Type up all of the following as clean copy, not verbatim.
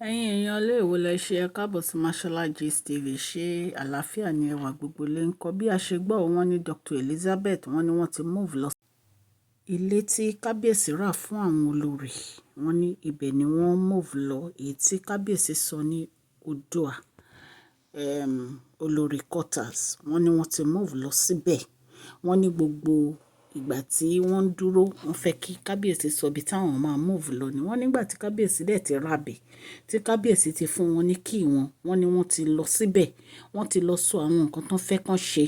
Ẹ̀yin èèyàn ilé ìwò lẹ ṣe ẹ káàbọ̀ sí Mashola Gist TV. Ṣé àlàáfíà ni ẹwà gbogbo lè ń kọ́? Bí a ṣe gbọ́ wọ́n ní Dr. Elizabeth wọ́n ní wọ́n ti move lọ sí ilé tí kábíyèsí rà fún àwọn olórí. Wọ́n ní ibẹ̀ ni wọ́n move lọ, èyí tí kábíyèsí sọ ní Oòduà Olori quarters. Wọ́n ní wọ́n ti move lọ síbẹ̀. Wọ́n ní gbogbo ìgbà tí wọ́n ń dúró wọ́n fẹ́ kí kábíyèsí sọ ibi táwọn máa move lọ ni. Wọ́n nígbà tí kábíyèsí dẹ̀ ti rábẹ̀, tí kábíyèsí ti fún wọn ní key wọn, wọ́n ní wọ́n ti lọ síbẹ̀. Wọ́n ti lọ sọ àwọn nǹkan tó fẹ́ kán ṣe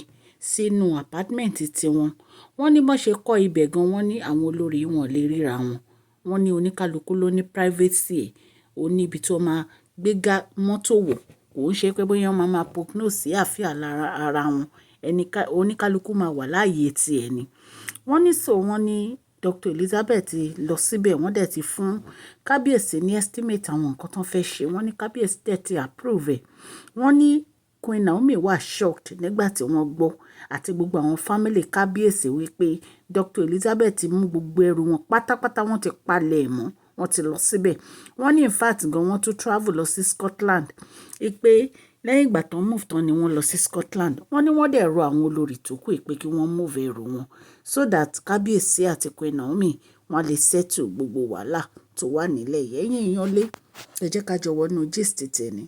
sínú apartment tiwọn. Wọ́n ní bọ́n ṣe kọ́ ibẹ̀ gan, wọ́n ní àwọn olórí wọn lè ríra wọn. Wọ́n ní oníkálukú ló ní privacy ẹ̀, ó ní ibi tó máa gbéga mọ́tò wọ̀. Kò ń ṣe pé bóyá wọ́n máa prognose sí àfíà lára ara wọn. Oníkálukú máa wà láàyè ti ẹ̀ ni. Wọ́n ní wọ́n ní Dr. Elizabeth ti lọ síbẹ̀, wọ́n dẹ̀ ti fún kábíyèsí ní estimate àwọn nǹkan tó fẹ́ ṣe. Wọ́n ní kábíyèsí dẹ̀ ti approve ẹ̀. Wọ́n ní Queen Naomi wà shocked nígbà tí wọ́n gbọ́ àti gbogbo àwọn family kábíyèsí wípé Dr. Elizabeth ti mú gbogbo ẹrù wọn pátápátá, wọ́n ti palẹ̀ ẹ̀ mọ́, wọ́n ti lọ síbẹ̀. Wọ́n ní in fact gan wọ́n tún travel lọ sí Scotland. Pé lẹ́yìn ìgbà tó ń move tán ni wọ́n lọ sí Scotland. Wọ́n ní wọ́n dẹ̀ rọ àwọn olórí tó kù pé kí wọ́n move ẹrù wọn so that kábíyèsí àti Queen Naomi wọ́n lè settle gbogbo wàhálà tó wà nílẹ̀ yẹn. Ẹ̀yin èèyàn lé, ẹ jẹ́ ká jọ wọnú gist tẹ̀ni.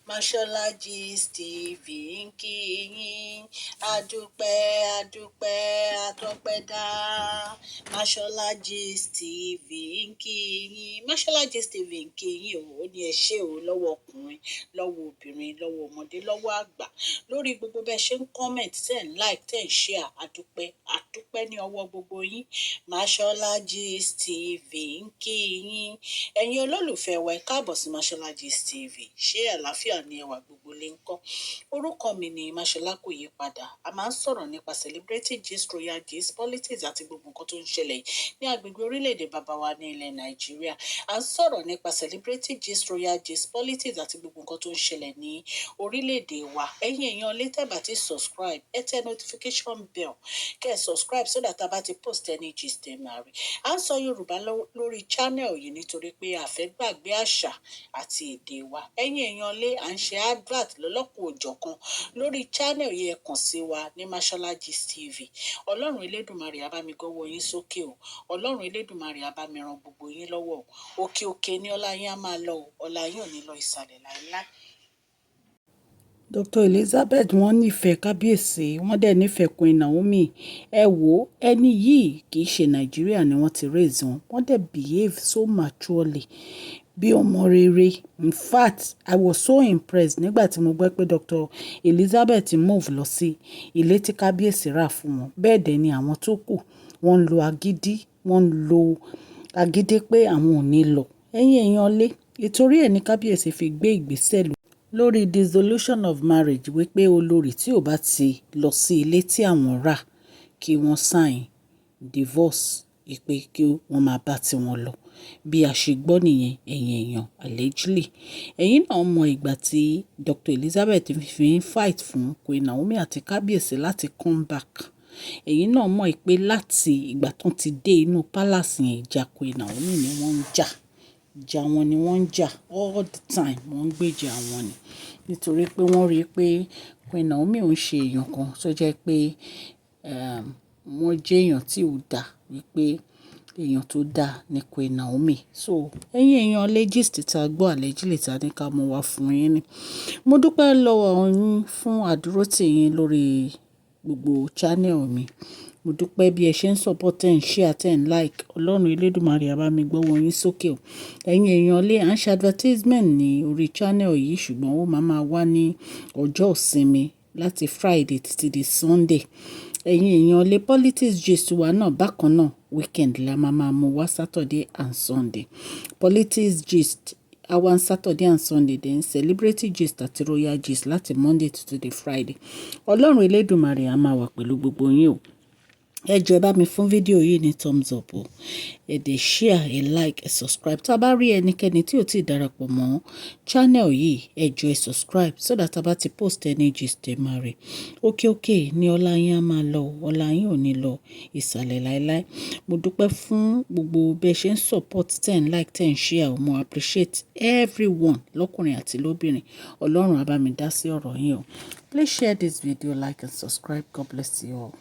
Mashola Gist TV ń kí yín, adúpẹ́ adúpẹ́ atọ́pẹ́dá. Mashola Gist TV ń kí yín, Mashola Gist TV ń kí yín o. Ó ní ẹ ṣé o, lọ́wọ́ ọkùnrin, lọ́wọ́ obìnrin, lọ́wọ́ ọmọdé, lọ́wọ́ àgbà, lórí gbogbo bẹ́ẹ̀ ṣe ń comment, tẹ̀ ń like, tẹ̀ ń share. Adúpẹ́ adúpẹ́ ní ọwọ́ gbogbo yín. Mashola Gist TV ń kí yín. Ẹ̀yin olólùfẹ́ wa, ẹ káàbọ̀ sí Mashola Gist TV. Ṣé àlàáfíà ni ẹwà gbogbo lè ń kọ́? Orúkọ mi ni Mashola kò yí padà. A máa ń sọ̀rọ̀ nípa celebrity gist, royal gist, politics àti gbogbo nǹkan tó ń ṣẹlẹ̀ ní agbègbè orílẹ̀-èdè bàbá wa ní ilẹ̀ Nàìjíríà. A ń sọ̀rọ̀ nípa celebrity gist, royal gist, politics àti gbogbo nǹkan tó ń ṣẹlẹ̀ ní orílẹ̀-èdè wa. Ẹ̀yin èèyàn lè tẹ́ bá ti subscribe, ẹ tẹ notification bell kẹ́ ẹ subscribe so that a bá ti post any gist ẹ máa rí. A ń sọ Yorùbá lórí channel yìí nítorí pé a fẹ́ gbàgbé àṣà àti èdè wa. Ẹ̀yin èèyàn lé, à ń ṣe advert lọ́lọ́kùn òjọ̀kan lórí channel yìí, ẹ kàn sí wa ní Mashola Gist TV. Ọlọ́run Elédùmarè á bá mi gọ́wọ́ yín sókè o. Ọlọ́run Elédùmarè á bá mi ran gbogbo yín lọ́wọ́ o. Òkè òkè ni ọlá yín á máa lọ o. Ọlá yín ò ní lọ ìsàlẹ̀ láéláé. Dr. Elizabeth wọ́n nífẹ̀ẹ́ kábíyèsí, wọ́n dẹ̀ nífẹ̀ẹ́ Queen Naomi. Ẹ wò ẹni yìí kì í ṣe Nàìjíríà ni wọ́n ti raise wọn. Wọ́n dẹ̀ behave so maturely bí ọmọ rere. In fact, I was so impressed nígbà tí mo gbọ́ pé Dr. Elizabeth move lọ sí ilé tí kábíyèsí rà fún wọn. Bẹ́ẹ̀ dẹ̀ ni àwọn tó kù wọ́n ń lo agídí pé àwọn ò ní lọ. Ẹ̀yin èèyàn lé, ìtorí ẹ̀ ní kábíyèsí fi gbé ìgbésẹ̀ lórí dissolution of marriage wípé olórí tí ò bá ti lọ sí ilé tí àwọn rà kí wọ́n sign divorce, ìpè kí wọ́n máa bá tiwọn lọ. Bí a ṣe gbọ́ nìyẹn, ẹ̀yin èèyàn, allegedly. Ẹ̀yin náà mọ ìgbà tí Dr. Elizabeth fi ń fight fún Queen Naomi àti kábíyèsí láti come back. Ẹ̀yin náà mọ̀ pé láti ìgbà tó ti dé inú palace yẹn, ìjà Queen Naomi ni wọ́n ń jà. Ìjà wọn ni wọ́n ń jà all the time, wọ́n ń gbèjà wọn ni. Nítorí pé wọ́n rí i pé Queen Naomi ò ń ṣe èèyàn kan tó jẹ́ pé wọ́n jẹ́ èèyàn tí ò dáa, wípé èèyàn tó dáa ni Queen Naomi. So ẹ̀yin èèyàn lé gist tá a gbọ́ allegedly tá a ní ká mú wá fún yín ni. Mo dúpẹ́ lọ́wọ́ yín fún àdúrótì yín lórí gbogbo channel mi. Mo dúpẹ́ bí ẹ ṣe ń support ẹ̀ ń share tẹ̀ ń like. Ọlọ́run Elédùmarè á bá mi gbọ́wọ́ yín sókè o. Ẹ̀yin èèyàn lé, à ń ṣe advertisement ní orí channel yìí ṣùgbọ́n ó máa wá ní ọjọ́ ìsinmi láti Friday títí di Sunday. Ẹ̀yin èèyàn lé, politics gist wa náà bákan náà weekend la máa mú wá Saturday and Sunday. Politics gist àwa Saturday and Sunday, then celebrity gist àti royal gist láti Monday to the Friday. Ọlọ́run Elédùmarè á máa wà pẹ̀lú gbogbo yín o. ẹ jọ̀ọ́ ẹ bá mi fún fídíò yìí ní thumbs up o, ẹ dẹ̀ share, ẹ like, ẹ subscribe. Tá a bá rí ẹnikẹ́ni tí ò tí ì darapọ̀ mọ́ channel yìí, ẹ jọ̀ọ́ ẹ subscribe so that tá a bá ti post any gist ẹ máa rí. Òkè òkè ni ọlá yín á máa lọ, ọlá yín ò ní lọ ìsàlẹ̀ láéláé. Mo dúpẹ́ fún gbogbo bẹ́ẹ̀ ṣe ń support, ten like, ten share, mo appreciate everyone lọ́kùnrin àti lóbìnrin. Ọlọ́run á bá mi dá sí ọ̀rọ̀ yín o. Please share this video, like and subscribe. God bless you all.